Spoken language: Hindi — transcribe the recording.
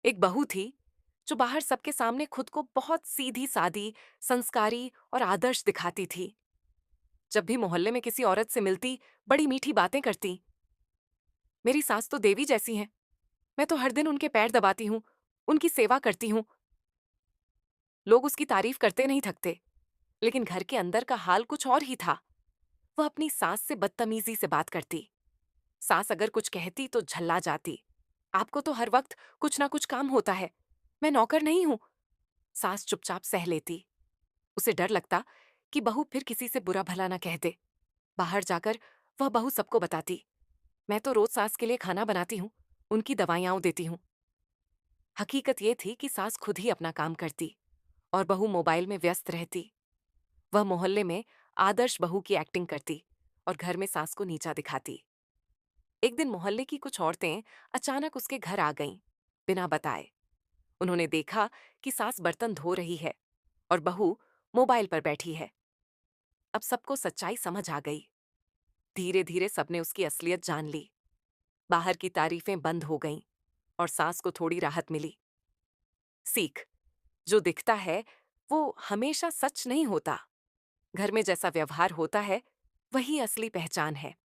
एक बहू थी जो बाहर सबके सामने खुद को बहुत सीधी सादी, संस्कारी और आदर्श दिखाती थी। जब भी मोहल्ले में किसी औरत से मिलती, बड़ी मीठी बातें करती। मेरी सास तो देवी जैसी हैं। मैं तो हर दिन उनके पैर दबाती हूँ, उनकी सेवा करती हूँ। लोग उसकी तारीफ करते नहीं थकते। लेकिन घर के अंदर का हाल कुछ और ही था। वह अपनी सास से बदतमीजी से बात करती। सास अगर कुछ कहती तो झल्ला जाती। आपको तो हर वक्त कुछ ना कुछ काम होता है, मैं नौकर नहीं हूं। सास चुपचाप सह लेती। उसे डर लगता कि बहू फिर किसी से बुरा भला ना कह दे। बाहर जाकर वह बहू सबको बताती, मैं तो रोज सास के लिए खाना बनाती हूँ, उनकी दवाइयां देती हूँ। हकीकत ये थी कि सास खुद ही अपना काम करती और बहू मोबाइल में व्यस्त रहती। वह मोहल्ले में आदर्श बहू की एक्टिंग करती और घर में सास को नीचा दिखाती। एक दिन मोहल्ले की कुछ औरतें अचानक उसके घर आ गईं, बिना बताए। उन्होंने देखा कि सास बर्तन धो रही है और बहू मोबाइल पर बैठी है। अब सबको सच्चाई समझ आ गई। धीरे धीरे सबने उसकी असलियत जान ली। बाहर की तारीफें बंद हो गईं और सास को थोड़ी राहत मिली। सीख, जो दिखता है वो हमेशा सच नहीं होता। घर में जैसा व्यवहार होता है, वही असली पहचान है।